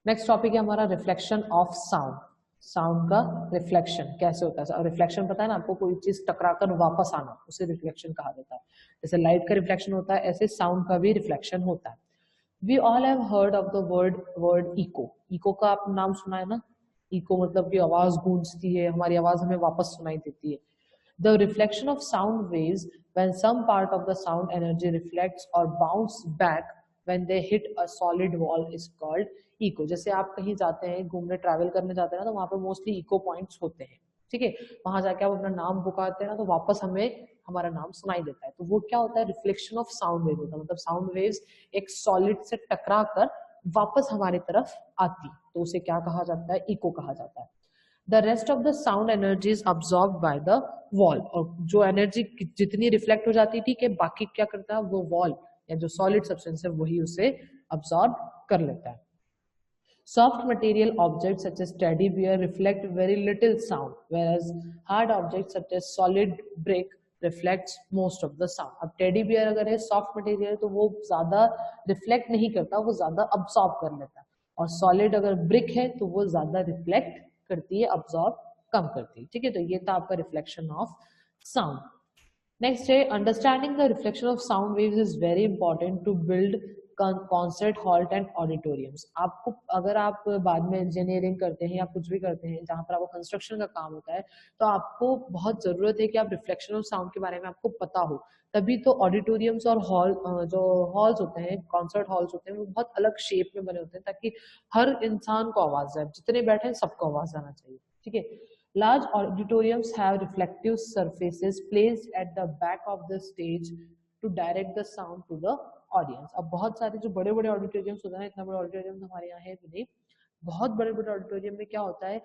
Next topic है हमारा reflection of sound. Sound का रिफ्लेक्शन कैसे होता है? रिफ्लेक्शन पता है ना आपको, कोई चीज टकराकर वापस आना, उसे रिफ्लेक्शन कहा जाता है। जैसे लाइट का रिफ्लेक्शन होता है, ऐसे साउंड का भी रिफ्लेक्शन होता है। We all have heard of the word echo. Echo का आप नाम सुना है ना? इको मतलब कि आवाज गूंजती है, हमारी आवाज हमें वापस सुनाई देती है। The reflection of sound waves when some part of the sound energy reflects or bounce back when they hit a solid wall is called echo। जैसे आप कहीं जाते हैं, घूमने ट्रैवल करने जाते हैं ना, तो वहां पर मोस्टली इको पॉइंट्स होते हैं, ठीक है। वहां जाके आप अपना नाम पुकारते हैं ना, तो वापस हमें हमारा नाम सुनाई देता है। तो वो क्या होता है? रिफ्लेक्शन ऑफ साउंड वेव होता है। मतलब साउंड वेव्स एक सॉलिड से टकरा कर वापस हमारी तरफ आती, तो उसे क्या कहा जाता है? इको कहा जाता है। The rest of the sound energy is absorb by the wall. और जो एनर्जी जितनी रिफ्लेक्ट हो जाती है, ठीक है, बाकी क्या करता है? वो वॉल या जो सॉलिड सब्सटेंस है वही उसे अब्सॉर्ब कर लेता है। Soft material objects such as teddy bear reflect very little sound, whereas hard objects such as solid brick reflects most of the sound। अब टेडी बियर अगर है सॉफ्ट मटेरियल तो वो ज्यादा रिफ्लेक्ट नहीं करता, वो ज्यादा अब्सॉर्ब कर लेता है। और सॉलिड अगर ब्रिक है तो वो ज्यादा रिफ्लेक्ट करती है, अब्सॉर्ब कम करती है, ठीक है। तो ये था आपका रिफ्लेक्शन ऑफ साउंड। नेक्स्ट है understanding the reflection of sound waves is very important to build concert hall and auditoriums. आपको अगर आप बाद में इंजीनियरिंग करते हैं या कुछ भी करते हैं जहां पर आपको कंस्ट्रक्शन का काम होता है, तो आपको बहुत जरूरत है कि आप रिफ्लेक्शन ऑफ साउंड के बारे में आपको पता हो। तभी तो ऑडिटोरियम्स और हॉल, जो हॉल्स होते हैं, कॉन्सर्ट हॉल्स होते हैं, वो बहुत अलग शेप में बने होते हैं ताकि हर इंसान को आवाज जाए, जितने बैठे हैं सबको आवाज आना चाहिए, ठीक है। Large auditoriums have reflective surfaces placed at the back of the stage to direct the sound to the audience। अब बहुत सारे जो बड़े बड़े ऑडिटोरियम्स होते हैं, इतना बड़ा ऑडिटोरियम हमारे यहाँ है भी नहीं, बहुत बड़े बड़े ऑडिटोरियम में क्या होता है,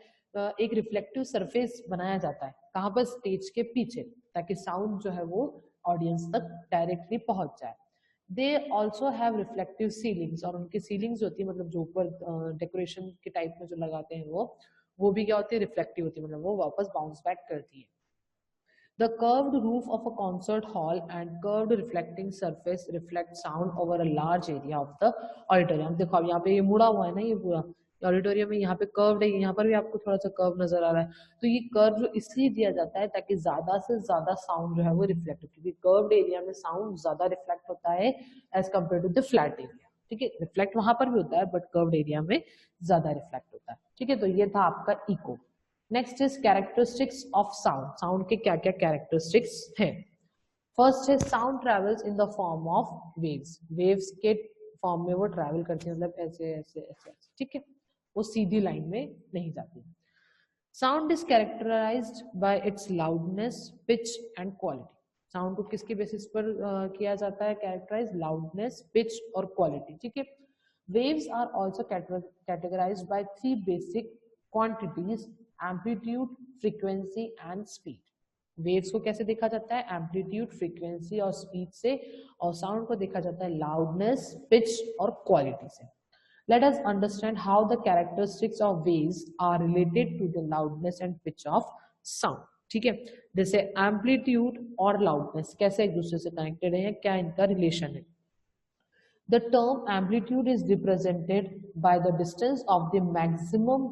एक रिफ्लेक्टिव सरफेस बनाया जाता है, कहाँ पर? स्टेज के पीछे, ताकि साउंड जो है वो ऑडियंस तक डायरेक्टली पहुंच जाए। They also have reflective ceilings, और उनकी सीलिंग्स होती है, मतलब जो ऊपर डेकोरेशन के टाइप में जो लगाते हैं वो भी क्या होती है? रिफ्लेक्टिव होती है, मतलब वो वापस बाउंस बैक करती है। The curved roof of a concert hall and curved reflecting surface reflect sound over a large area of the auditorium। देखो अब यहाँ पे ये मुड़ा हुआ है ना, ये पूरा ऑडिटोरियम है, यहाँ पे कर्व्ड है, यहाँ पर भी आपको थोड़ा सा कर्व नजर आ रहा है। तो ये कर्व इसलिए दिया जाता है ताकि ज्यादा से ज्यादा साउंड जो है वो रिफ्लेक्ट हो, क्योंकि कर्व्ड एरिया में साउंड ज्यादा रिफ्लेक्ट होता है as compare to the flat area, ठीक है। रिफ्लेक्ट वहां पर भी होता है बट कर्व्ड एरिया में ज्यादा रिफ्लेक्ट होता है, ठीक है। तो ये था आपका echo. Next is characteristics of sound. Sound के क्या क्या कैरेक्टरिस्टिक्स हैं? फर्स्ट है sound travels in the form of waves. Waves के फॉर्म में वो ट्रैवल करती है, मतलब ऐसे ऐसे ऐसे, ठीक है, वो सीधी लाइन में नहीं जाती। Sound is characterised by its loudness, pitch and quality. Sound को किसके बेसिस पर किया जाता है कैरेक्टराइज? लाउडनेस, पिच और क्वालिटी, ठीक है। Waves are also categorised by three basic quantities: amplitude, frequency and speed. Waves को कैसे देखा जाता है? एम्पलीट्यूड, फ्रीक्वेंसी और स्पीड से, और साउंड को देखा जाता है लाउडनेस, पिच और क्वालिटी से। Let us understand how the characteristics of waves are related to the loudness and pitch of sound। ठीक है, जैसे एम्पलीट्यूड और लाउडनेस कैसे एक दूसरे से कनेक्टेड है, क्या इनका रिलेशन है? The term amplitude is represented by the distance of the maximum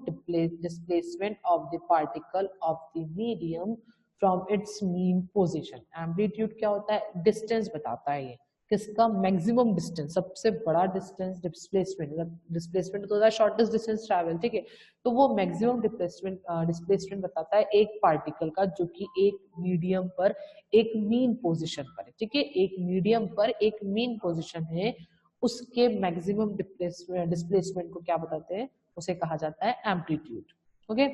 displacement of the particle of the medium from its mean position। amplitude क्या होता है? डिस्टेंस बताता है ये किसका? मैक्सिमम डिस्टेंस, सबसे बड़ा डिस्टेंस। डिस्प्लेसमेंट, डिस्प्लेसमेंट तो होता है शॉर्टेस्ट डिस्टेंस ट्रैवल, ठीक है। तो वो मैक्सिमम डिस्प्लेसमेंट बताता है एक पार्टिकल का जो कि एक मीडियम पर एक मीन पोजिशन पर है, ठीक है। एक मीडियम पर एक मीन पोजिशन है, उसके मैक्सिमम डिस्प्लेसमेंट को क्या बताते हैं? उसे कहा जाता है amplitude, okay.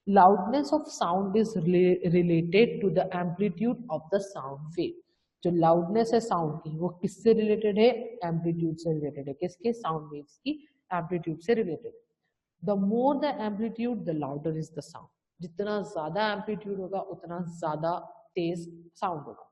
Loudness of sound is related to the amplitude of the sound wave. जो लाउडनेस है साउंड की वो किससे रिलेटेड है? एम्पलीट्यूड से रिलेटेड है। किसके? साउंड वेव्स की एम्पलीट्यूड से related. The more the amplitude the louder is the sound. जितना ज्यादा एम्पलीट्यूड होगा उतना ज्यादा तेज साउंड होगा।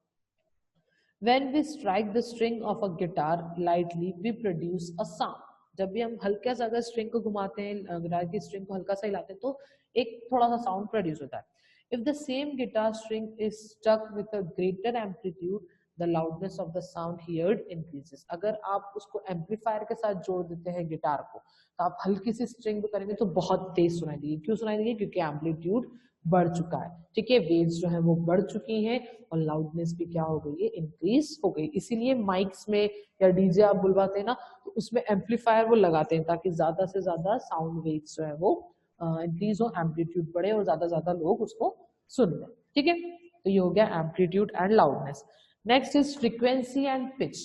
When we strike the string of a guitar lightly, we produce a sound। जब भी हम हल्का सा अगर स्ट्रिंग को घुमाते हैं, गिटार की स्ट्रिंग को हल्का सा हिलाते हैं, तो एक थोड़ा सा साउंड प्रोड्यूस होता है। If the same guitar string is struck with a greater amplitude, the loudness of the sound heard increases. अगर आप उसको एम्पलीफायर के साथ जोड़ देते हैं गिटार को, तो आप हल्की सी स्ट्रिंग पे करेंगे तो बहुत तेज सुनाई देगी। क्यों सुनाई देगी? क्योंकि एम्पलीट्यूड बढ़ चुका है, ठीक है, वेव्स जो है वो बढ़ चुकी हैं और लाउडनेस भी क्या हो गई है? इंक्रीज हो गई। इसीलिए माइक्स में या डीजे आप बुलवाते हैं ना, तो उसमें एम्पलीफायर वो लगाते हैं ताकि ज्यादा से ज्यादा साउंड वेव्स जो है वो इंक्रीज हो, एम्पलीट्यूड बढ़े और ज्यादा लोग उसको सुन लें, ठीक है। तो ये हो गया amplitude and loudness. Next is frequency and pitch.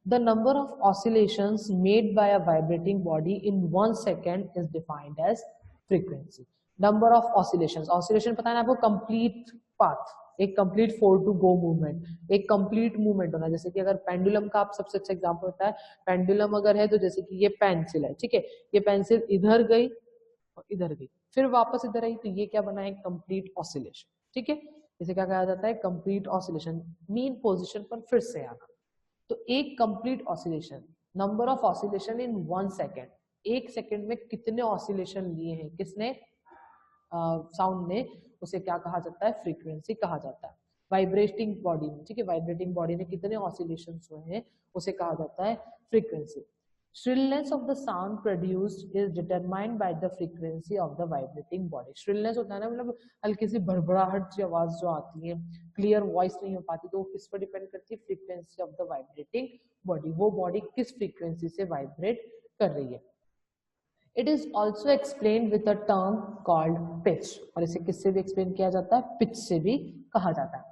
The number of oscillations made by a vibrating body in 1 second is defined as frequency. Number of oscillations, oscillation पता है ना आपको? complete path, एक complete for to go movement, एक complete movement होना। जैसे कि अगर पेंडुलम का आप सबसे अच्छा एग्जांपल होता है, पेंडुलम अगर है तो जैसे कि ये पेंसिल है, ठीक है, ये पेंसिल इधर गई और इधर गई, फिर वापस इधर आई, तो ये क्या बना? एक कंप्लीट ऑसिलेशन, ठीक है। इसे क्या कहा जाता है? कंप्लीट ऑसिलेशन, मीन पोजीशन पर फिर से आना। तो एक complete oscillation, number of oscillation in 1 second, एक सेकेंड में कितने ऑसिलेशन लिए हैं किसने? साउंड ने, उसे क्या कहा जाता है? फ्रीक्वेंसी कहा जाता है। वाइब्रेटिंग बॉडी में, ठीक है, वाइब्रेटिंग बॉडी में कितने ऑसिलेशन हुए हैं उसे कहा जाता है frequency. Shrillness of the sound produced is determined by the frequency of the vibrating body. Shrillness होता है ना, मतलब हल्की सी भड़बड़ाहट की आवाज जो आती है, क्लियर वॉइस नहीं हो पाती, तो वो किस पर डिपेंड करती है? Frequency of the vibrating body, वो बॉडी किस फ्रीक्वेंसी से वाइब्रेट कर रही है। It is also explained with a term called pitch, और इसे किससे भी एक्सप्लेन किया जाता है? पिच से भी कहा जाता है।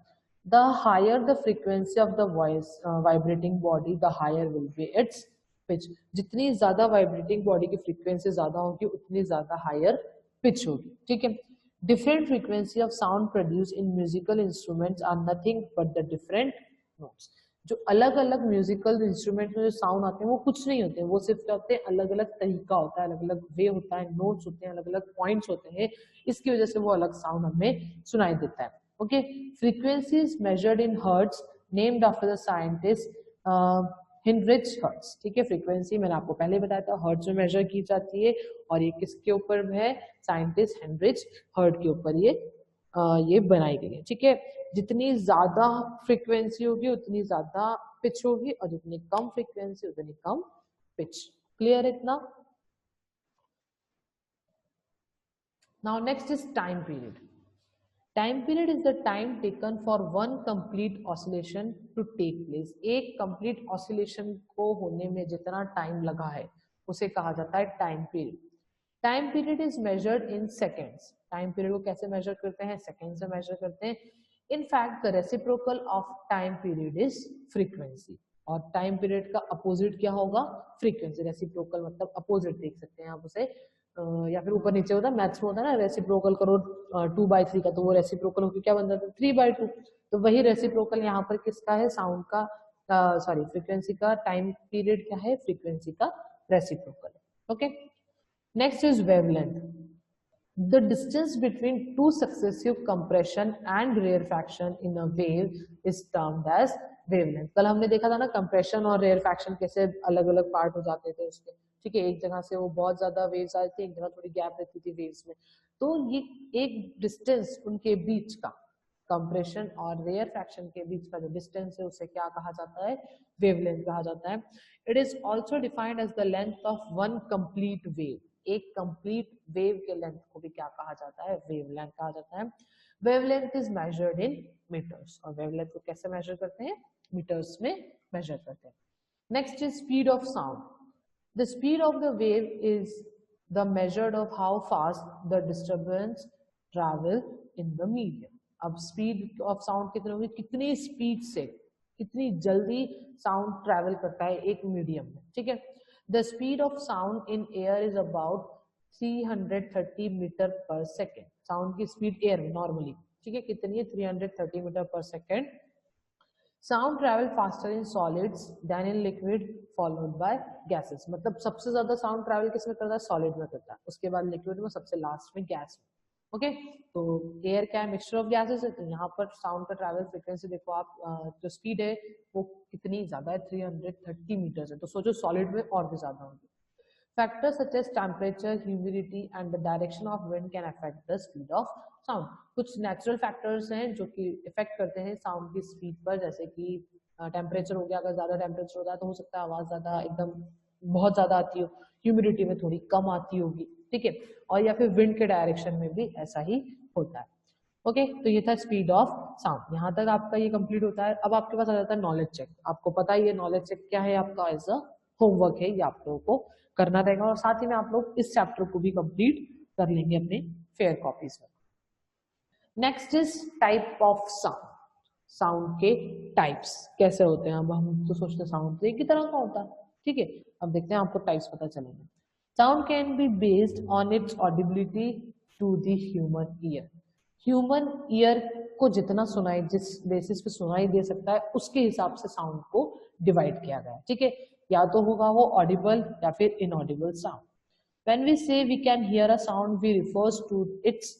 The higher the frequency of the voice vibrating body, the higher will be its pitch. जितनी ज्यादा वाइब्रेटिंग बॉडी की फ्रीक्वेंसी ज्यादा होगी उतनी ज्यादा हायर पिच होगी, ठीक है। Different frequency of sound produce in musical instruments are nothing but the different notes. जो अलग अलग म्यूजिकल इंस्ट्रूमेंट में जो साउंड आते हैं वो कुछ नहीं होते हैं, वो सिर्फ क्या होते हैं? अलग अलग तरीका होता है, अलग अलग वे होता है, नोट्स होते हैं, अलग अलग पॉइंट्स होते हैं, इसकी वजह से वो अलग साउंड हमें सुनाई देता है। Okay, frequency is measured in hertz, named after the scientist Heinrich hertz, ठीक है। फ्रीक्वेंसी मैंने आपको पहले बताया था हर्ट्ज में मेजर की जाती है, और ये किसके ऊपर है? साइंटिस्ट हेनरिच हर्ट्ज के ऊपर ये बनाई गई है, ठीक है। जितनी ज्यादा फ्रीक्वेंसी होगी उतनी ज्यादा पिच होगी, और जितनी कम फ्रीक्वेंसी उतनी कम पिच। क्लियर इतना? Now next is time period. Time period is the time taken for one complete oscillation to take place. एक कंप्लीट ऑसिलेशन को होने में जितना टाइम लगा है उसे कहा जाता है time period. Time period is measured in seconds. Time period को कैसे मेजर करते हैं? सेकेंड से मेजर करते हैं। In fact the reciprocal of time period is frequency, और टाइम पीरियड का अपोजिट क्या होगा? फ्रीक्वेंसी। रेसिप्रोकल मतलब अपोजिट देख सकते हैं आप उसे, या फिर ऊपर नीचे होता है, मैथ्स में होता है ना, रेसिप्रोकल करो 2/3 का, तो वो रेसिप्रोकल होकर क्या बन जाता है? 3/2। तो वही रेसिप्रोकल यहाँ पर किसका है? साउंड का, सॉरी फ्रीक्वेंसी का। टाइम पीरियड क्या है? फ्रीक्वेंसी का reciprocal. Okay, next is wavelength. The distance between two successive compression and rarefaction in a wave is termed as wavelength. कल हमने देखा था ना compression और rarefaction कैसे अलग अलग पार्ट हो जाते थे उसके, ठीक है। एक जगह से वो बहुत ज्यादा वेव्स आती थी, एक जगह थोड़ी गैप रहती थी वेव्स में, तो ये एक डिस्टेंस उनके बीच का, कंप्रेशन और रेयरफैक्शन के बीच का जो डिस्टेंस है उसे क्या कहा जाता है? वेवलेंथ कहा जाता है। It is also defined as the length of one complete wave. एक कंप्लीट वेव के लेंथ को भी क्या कहा जाता है? वेवलेंथ कहा जाता है। Wavelength is measured in metres, और वेवलेंथ को कैसे मेजर करते हैं? मीटर्स में मेजर करते हैं। Next is speed of sound. The speed of the wave is the measured of how fast the disturbance travel in the medium. अब speed of sound कितनी होगी? कितनी स्पीड से, कितनी जल्दी साउंड ट्रैवल करता है एक मीडियम में, ठीक है। The speed of sound in air is about 330 metre per second. Sound की स्पीड एयर में नॉर्मली, ठीक है, कितनी है? 330 metre per second. Sound travel faster in solids than in liquid followed by gases. मतलब सबसे ज्यादा साउंड ट्रैवल किस में करता है? सॉलिड में करता है, उसके बाद लिक्विड में, सबसे लास्ट में गैस में। ओके, तो एयर क्या है? मिक्सचर ऑफ गैसेस है, तो यहाँ पर साउंड का ट्रैवल फ्रीक्वेंसी देखो आप, जो स्पीड है वो कितनी ज्यादा है? 330 मीटर है, तो सोचो सॉलिड में और भी ज्यादा होगी। Factors such as temperature, humidity and the direction of wind can affect the speed of sound. कुछ नेचुरल फैक्टर्स हैं जो कि इफेक्ट करते हैं साउंड की स्पीड पर, जैसे कि टेम्परेचर हो गया, अगर ज्यादा टेम्परेचर होता है तो हो सकता है आवाज ज्यादा एकदम बहुत ज्यादा आती हो, ह्यूमिडिटी में थोड़ी कम आती होगी, ठीक है, और या फिर विंड के डायरेक्शन में भी ऐसा ही होता है। ओके तो ये था स्पीड ऑफ साउंड, यहाँ तक आपका ये कंप्लीट होता है। अब आपके पास आ जाता है नॉलेज चेक। आपको पता है ये नॉलेज चेक क्या है, आपका एज अ होमवर्क है, ये आप लोगों को करना रहेगा और साथ ही में आप लोग इस चैप्टर को भी कंप्लीट कर लेंगे अपने फेयर कॉपीज में। Next is type of sound. Sound के टाइप्स कैसे होते हैं। अब हम तो सोचते हैं साउंड तो एक ही तरह का होता है, ठीक है, अब देखते हैं आपको टाइप्स पता चलेंगे। Sound can be based on its audibility to the human ear. Human ear को जितना सुनाई, जिस बेसिस पे सुनाई दे सकता है उसके हिसाब से साउंड को डिवाइड किया गया है, ठीक है, या तो होगा वो ऑडिबल या फिर inaudible sound. When we say we can hear a sound, we refers to its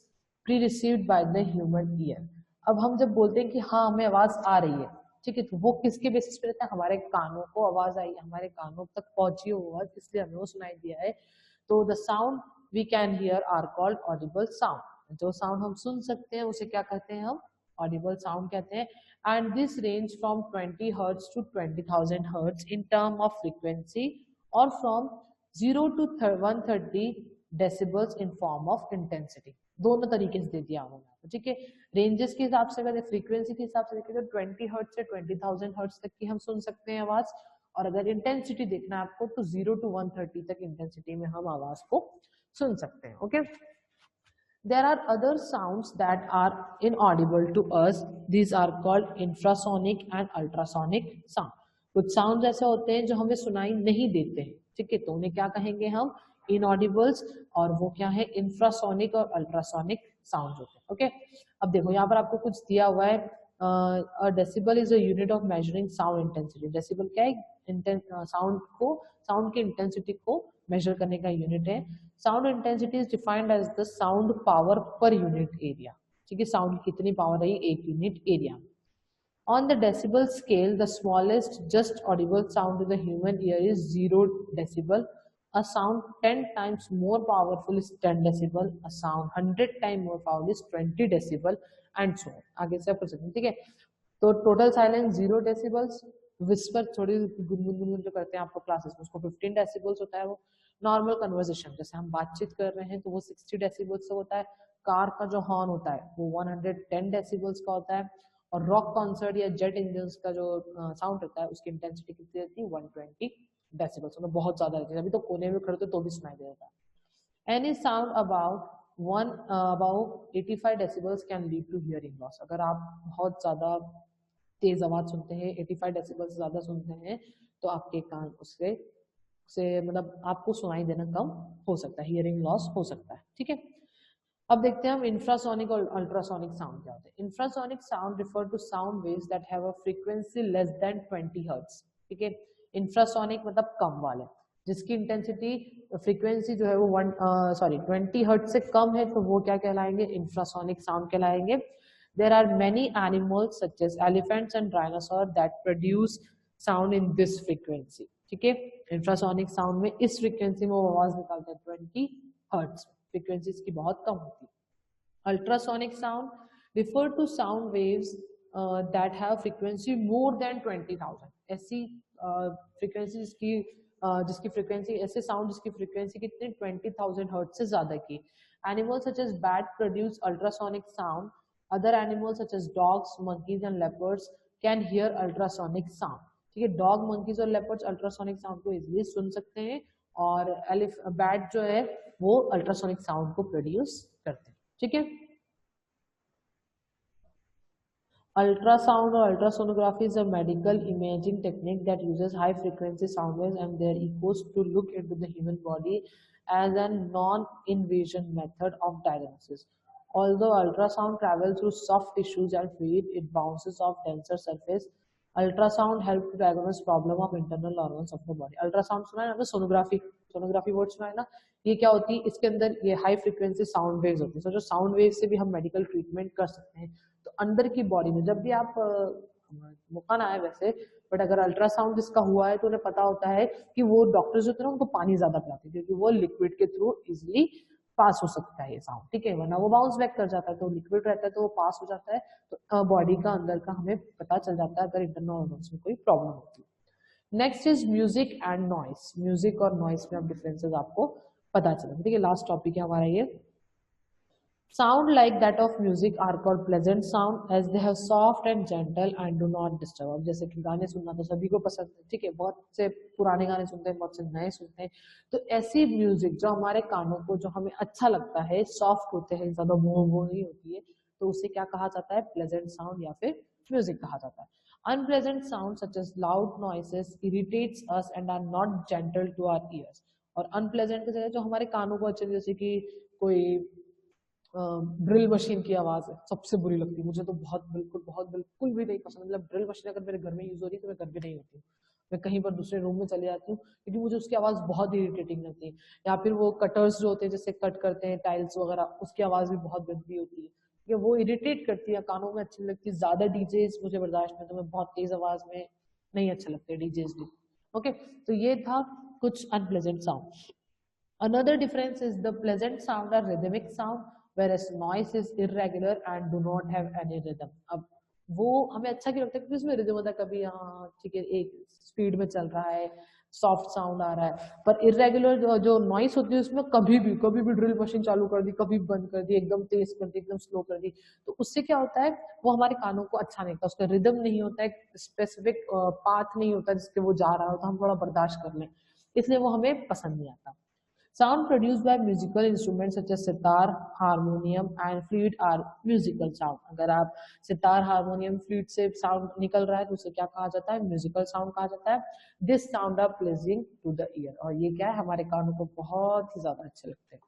pre-received by the human ear. अब हम जब बोलते हैं कि हाँ हमें आवाज आ रही है, ठीक है, तो वो किसके बेसिस पे रहता है, हमारे कानों को आवाज आई, हमारे कानों तक पहुंची वो आवाज, इसलिए हमें वो सुनाई दिया है। तो the sound we can hear are called audible sound. जो साउंड हम सुन सकते हैं उसे क्या कहते हैं हम, ऑडिबल साउंड कहते हैं। And this range from 20 hertz to 20,000 hertz in term of frequency और from 0 to 130 decibels in form of intensity. दोनों तरीके से दे दिया उन्होंने, ठीक है। रेंजेस के हिसाब से, अगर फ्रीक्वेंसी के हिसाब से देखें तो 20 हर्ट्ज से 20,000 हर्ट्ज तक की हम सुन सकते हैं आवाज, और अगर इंटेंसिटी देखना है आपको तो 0 to 130 तक इंटेंसिटी में हम आवाज को सुन सकते हैं। Okay, there are other sounds that are inaudible to us. These are called infrasonic and ultrasonic sound. कुछ साउंड ऐसे होते हैं जो हमें सुनाई नहीं देते हैं, ठीक है, तो उन्हें क्या कहेंगे हम, इनऑडिबल्स, और वो क्या है, इंफ्रासोनिक और अल्ट्रासोनिक साउंड होते हैं। ओके, अब देखो यहाँ पर आपको कुछ दिया हुआ है, decibel is a unit of measuring sound intensity. Decibel क्या है, साउंड की इंटेंसिटी को मेजर करने का यूनिट है। Sound intensity is defined as the sound power per unit area, ठीक है, साउंड कितनी पावर रही एक unit area. On the decibel scale, the smallest just audible sound to the human ear is 0 decibel. A sound 10 times more powerful is 10 decibel. A sound 100 times more powerful is 20 decibel, and so on. आगे से आप कर सकते हैं, ठीक है। तो total silence 0 decibels, whisper थोड़ी गुनगुन जो करते हैं आपको क्लासेस में उसको 15 डेसिबल्स होता है। वो नॉर्मल कन्वर्सेशन जैसे हम बातचीत कर रहे हैं तो वो 60 डेसिबल्स से होता है। कार का जो हॉर्न होता है वो 110 डेसिबल्स का होता है, और रॉक कॉन्सर्ट या जेट इंजन का जो साउंड रहता है उसकी इंटेंसिटी कितनी रहती है, 120 डेसिबल्स, मतलब बहुत ज्यादा रहती है, अभी तो कोने में खड़े तो भी सुनाई देता है। Any sound about 85 decibels can lead to hearing loss. अगर आप बहुत ज्यादा तेज आवाज सुनते हैं, 85 डेसिबल से ज्यादा सुनते हैं, तो आपके कान उससे मतलब आपको सुनाई देना कम हो सकता है, हियरिंग लॉस हो सकता है, ठीक है। अब देखते हैं हम इंफ्रासोनिक और अल्ट्रासोनिक साउंड क्या होते हैं। Infrasonic sound refer to sound waves that have a frequency less than 20 hertz, ठीक है। इंफ्रासोनिक मतलब कम वाले, जिसकी इंटेंसिटी फ्रीक्वेंसी जो है वो 20 हर्ट्ज से कम है, तो वो क्या कहलाएंगे, इंफ्रासोनिक साउंड कहलाएंगे। There are many animals such as elephants and dinosaurs that produce sound in this frequency, ठीक है। इंफ्रासोनिक साउंड में इस फ्रीक्वेंसी में वो आवाज निकालते हैं 20 हर्ट्ज, फ्रीक्वेंसी इसकी बहुत कम होती है। Ultrasonic sound refer to sound waves that have frequency more than 20,000, ऐसी फ्रीक्वेंसी जिसकी फ्रीक्वेंसी, ऐसे साउंड जिसकी फ्रीक्वेंसी कितनी 20,000 हर्ट्ज से ज्यादा की। Animals such as bat produce ultrasonic sound. Other animals such as dogs, monkeys and leopards can hear ultrasonic sound, ठीक है। डॉग, मंकीज और लेपर्ड्स अल्ट्रासोनिक साउंड को इजीली सुन सकते हैं, और बैट जो है वो अल्ट्रासोनिक साउंड को प्रोड्यूस करते हैं, ठीक है। Ultrasound or ultrasonography is a medical imaging technique that uses high frequency sound waves and their echoes to look into the human body as a non-invasion method of diagnosis. Although ultrasound travels through soft tissues and fluid, it bounces off denser surface. Ultrasound helps to diagnose problem of internal organs of the body. Ultrasound सुना है ना, sonography word सुना है ना, ये क्या होती है, इसके अंदर ये हाई फ्रीक्वेंसी साउंड वेव्स होती है। जो साउंड वेव से भी हम मेडिकल ट्रीटमेंट कर सकते हैं। तो अंदर की बॉडी में जब भी आप मौका ना आए वैसे, बट अगर अल्ट्रासाउंड जिसका हुआ है तो उन्हें पता होता है कि वो डॉक्टर्स जो थे ना उनको पानी ज्यादा पिलाते हैं क्योंकि वो लिक्विड के थ्रू इजिली पास हो सकता है ये साउंड, ठीक है, वरना वो बाउंस बैक कर जाता है, तो लिक्विड रहता है तो वो पास हो जाता है, तो बॉडी का अंदर का हमें पता चल जाता है अगर इंटरनल ऑर्गन्स में कोई प्रॉब्लम होती है। Next is music and noise, music और नॉइस में अब डिफरेंसेस आपको पता चलेंगे, ठीक है, लास्ट टॉपिक है हमारा ये। Sound like that of music are called pleasant sound as they have soft and gentle and do not disturb. अब जैसे कि गाने सुनना तो सभी को पसंद है, ठीक है, बहुत से पुराने गाने सुनते हैं, बहुत से नए सुनते हैं, तो ऐसी म्यूजिक जो हमारे कानों को, जो हमें अच्छा लगता है, सॉफ्ट होते हैं, ज्यादा वो नहीं होती है, तो उसे क्या कहा जाता है, प्लेजेंट साउंड या फिर म्यूजिक कहा जाता है। Unpleasant sound such as loud noises irritates us and are not gentle to our ears. और अनप्लेजेंट की जगह जो हमारे कानों को अच्छे, जैसे कि कोई ड्रिल मशीन की आवाज है, सबसे बुरी लगती है मुझे तो, बहुत बिल्कुल भी नहीं पसंद, मतलब ड्रिल मशीन अगर मेरे घर में यूज हो रही है तो मैं घर भी नहीं होती हूँ, मैं कहीं पर दूसरे रूम में चले जाती हूँ क्योंकि मुझे उसकी आवाज बहुत इरिटेटिंग लगती है। या फिर वो कटर्स जो होते हैं जैसे कट करते हैं टाइल्स वगैरह, उसकी आवाज भी बहुत गंदी होती है, ये वो इरिटेट करती है, कानों में अच्छी लगती है। ज्यादा डीजेस मुझे बर्दाश्त नहीं, तो मैं बहुत तेज आवाज में नहीं अच्छे लगते डीजेस भी। ओके, तो ये था कुछ unpleasant sound. Another difference is the pleasant sound are rhythmic sound, whereas noise is irregular and do not have any rhythm. अब वो हमें अच्छा क्यों लगता है क्योंकि उसमें रिदम होता है, कभी हाँ ठीक है एक स्पीड में चल रहा है, सॉफ्ट साउंड आ रहा है, पर इरेगुलर जो नॉइस होती है उसमें कभी भी ड्रिल मशीन चालू कर दी, कभी बंद कर दी, एकदम तेज कर दी, एकदम स्लो कर दी, तो उससे क्या होता है, वो हमारे कानों को अच्छा नहीं लगता, उसका रिदम नहीं होता है, स्पेसिफिक पाथ नहीं होता जिसके वो जा रहा होता, हम थोड़ा बर्दाश्त कर लें, इसलिए वो हमें पसंद नहीं आता। Sound produced by musical instruments such as sitar, harmonium and flute are musical sound. अगर आप सितार, हारमोनियम, फ्लूट से साउंड निकल रहा है तो उसे क्या कहा जाता है, म्यूजिकल साउंड कहा जाता है। This sound are pleasing to the ear, और ये क्या है, हमारे कानों को बहुत ही ज्यादा अच्छे लगते हैं।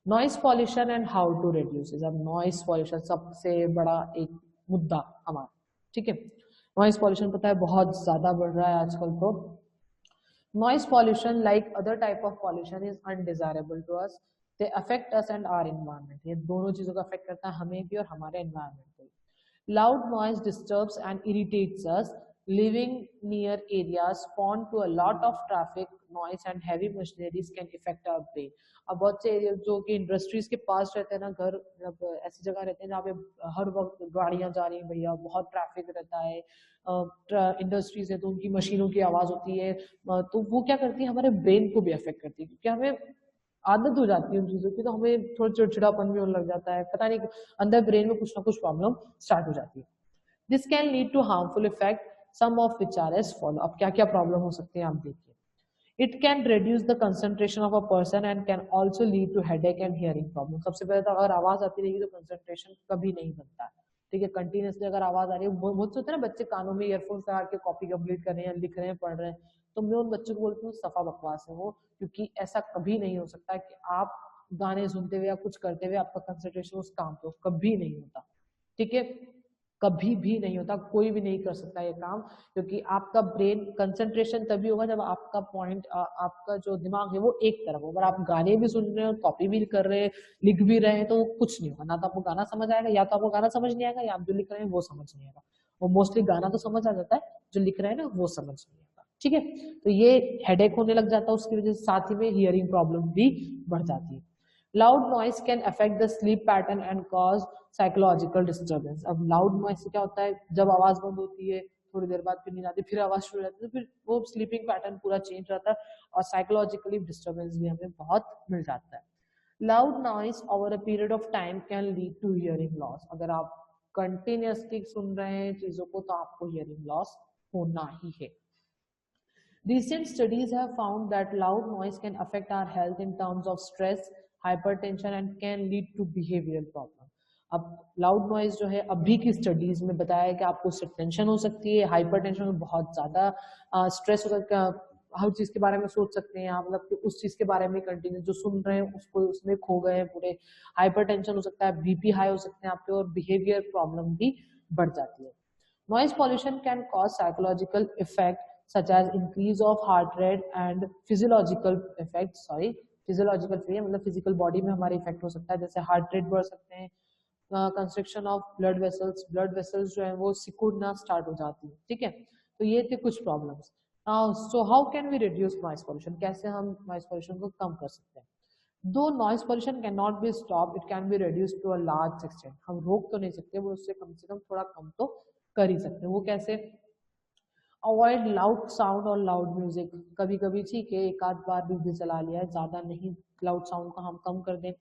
Noise pollution and how to reduce, अब नॉइस पॉल्यूशन सबसे बड़ा एक मुद्दा हमारा, ठीक है, नॉइस पॉल्यूशन पता है बहुत ज्यादा बढ़ रहा है आजकल तो। Noise pollution, like other type of pollution, is undesirable to us. They affect us and our environment. ये दोनों चीजों का affect करता है हमें भी और हमारे environment को. Loud noise disturbs and irritates us. Living near areas prone to a lot of traffic, noise and heavy machineries can affect our brain. अब बहुत से एरिया जो कि इंडस्ट्रीज के पास रहते हैं ना घर, मतलब ऐसी जगह रहते हैं जहाँ पे हर वक्त गाड़ियां जा रही हैं भैया, बहुत ट्रैफिक रहता है, इंडस्ट्रीज है तो उनकी मशीनों की आवाज होती है, तो वो क्या करती है, हमारे ब्रेन को भी अफेक्ट करती है क्योंकि हमें आदत हो जाती है उन चीजों की, तो हमें थोड़ा चिड़चिड़ापन भी होने लग जाता है, पता नहीं अंदर ब्रेन में कुछ ना कुछ प्रॉब्लम स्टार्ट हो जाती है। This can lead to harmful effect, some of which are as follow. अब क्या क्या प्रॉब्लम हो सकती है आप देखिए। It can reduce the concentration of a person and can also lead to headache and hearing problem. सबसे पहले तो अगर आवाज आती रहेगी तो कंसंट्रेशन कभी नहीं बनता है, ठीक है, कंटिन्यूसली अगर आवाज आ रही है, बहुत से होते हैं ना बच्चे कानों में ईयरफोन्स लगा के कॉपी कंप्लीट कर रहे हैं, लिख रहे हैं, पढ़ रहे हैं, तो मैं उन बच्चों को बोलती हूँ सफा बकवास है वो, क्योंकि ऐसा कभी नहीं हो सकता कि आप गाने सुनते हुए या कुछ करते हुए आपका कंसंट्रेशन उस काम पे, कभी नहीं होता, ठीक है, कभी भी नहीं होता, कोई भी नहीं कर सकता ये काम, क्योंकि आपका ब्रेन कंसंट्रेशन तभी होगा जब आपका पॉइंट, आपका जो दिमाग है वो एक तरफ हो। अगर आप गाने भी सुन रहे हो, कॉपी भी कर रहे हैं, लिख भी रहे हैं, तो कुछ नहीं होगा, ना तो आपको गाना समझ आएगा, या तो आपको गाना समझ नहीं आएगा, या आप जो लिख रहे हैं वो समझ नहीं आएगा। और मोस्टली गाना तो समझ आ जाता है, जो लिख रहे हैं ना वो समझ नहीं आता, ठीक है, तो ये हेडेक होने लग जाता है उसकी वजह से, साथ ही में हियरिंग प्रॉब्लम भी बढ़ जाती है। Loud noise can affect the sleep pattern and cause psychological disturbance. अब loud noise से क्या होता है, जब आवाज बंद होती है थोड़ी देर बाद फिर नींद आती है, फिर आवाज शुरू हो जाती है, तो फिर वो स्लीपिंग पैटर्न पूरा चेंज रहता है और साइकोलॉजिकली डिस्टर्बेंस भी हमें बहुत मिल जाता है। Loud noise over a period of time can lead to hearing loss. अगर आप कंटिन्यूसली सुन रहे हैं चीजों को तो आपको hearing loss होना ही है। Recent studies have found that loud noise can affect our health in terms of stress, hypertension and can lead to behavioral problem. अब लाउड नॉइज जो है अभी की स्टडीज में बताया है कि आपको उससे टेंशन हो सकती है, हाइपरटेंशन में बहुत ज्यादा स्ट्रेस हो सकता है, हर चीज के बारे में सोच सकते हैं आप, मतलब उस चीज के बारे में कंटिन्यू जो सुन रहे हैं उसको उसमें खो गए हैं पूरे, हाइपरटेंशन हो सकता है, बीपी हाई हो सकते हैं आपके, और बिहेवियर प्रॉब्लम भी बढ़ जाती है। Noise pollution can cause psychological effect such as increase of heart rate and physiological effects, physiological मतलब physical body में हमारे effect हो सकता है, जैसे heart rate बढ़ सकते हैं, कंस्ट्रक्शन ऑफ ब्लड वेसल्स जो है वो सिकुड़ना स्टार्ट हो जाती है, ठीक है। तो ये थे कुछ problems. So how can we reduce noise pollution, कैसे हम नॉइस पॉल्यूशन को कम कर सकते हैं। Though noise pollution can not be stop, it can be reduce to a large extent, हम रोक तो नहीं सकते, वो उससे कम से कम थोड़ा कम तो कर ही सकते हैं। वो कैसे? अवॉइड लाउड साउंड और लाउड म्यूजिक, कभी कभी ठीक है एक आध बार भी चला लिया है, ज्यादा नहीं, लाउड साउंड को हम कम कर दें।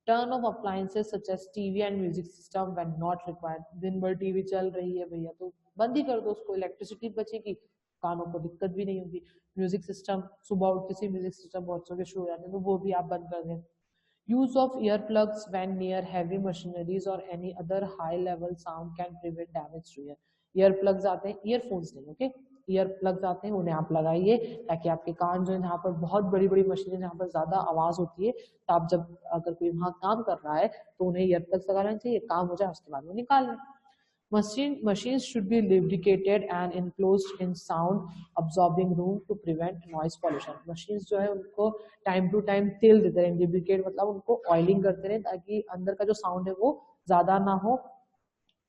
Turn off appliances such as TV and music system when not required, दिन भर टीवी चल रही है भैया तो बंद ही कर दो उसको, इलेक्ट्रिसिटी बचेगी, कानों को दिक्कत भी नहीं होगी। म्यूजिक सिस्टम सुबह उठते से म्यूजिक सिस्टम बहुत के शुरू हो जाते हैं तो वो भी आप बंद कर दें। Use of earplugs when near heavy machineries or any other high level sound can prevent damage to ear. ईयरप्लग्स आते हैं, ईयरफोन्स नहीं, ओके, ईयरप्लग्स आते हैं, उन्हें आप लगाइए ताकि आपके कान जो है जहाँ पर बहुत बड़ी बड़ी मशीनें जहाँ पर ज्यादा आवाज होती है, तो आप जब अगर कोई वहां काम कर रहा है तो उन्हें ईयरप्लग्स लगा लेना चाहिए, काम हो जाए उसके बाद वो निकाल लें। Machines should be lubricated and enclosed in sound absorbing room to prevent noise pollution. Machines जो है उनको टाइम टू टाइम तेल देते रहें, lubricate मतलब उनको ऑयलिंग करते रहें ताकि अंदर का जो साउंड है वो ज्यादा ना हो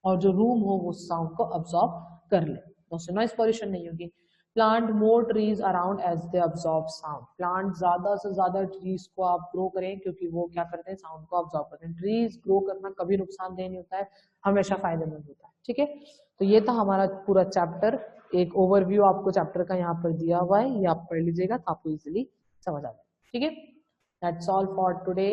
और जो रूम हो वो साउंड को अब्सॉर्ब कर ले, तो उससे नॉइस पॉल्यूशन नहीं होगी। Plant more trees around as they absorb sound, plant ज्यादा से ज्यादा ट्रीज को आप ग्रो करें क्योंकि वो क्या करते हैं, साउंड को अब्सॉर्ब करते हैं। ट्रीज ग्रो करना कभी नुकसानदेह नहीं होता है, हमेशा फायदेमंद होता है, ठीक है। तो ये था हमारा पूरा चैप्टर, एक ओवरव्यू आपको चैप्टर का यहाँ पर दिया हुआ है, ये आप पढ़ लीजिएगा तो आपको इजिली समझ आ जाए, ठीक है। That's all for today.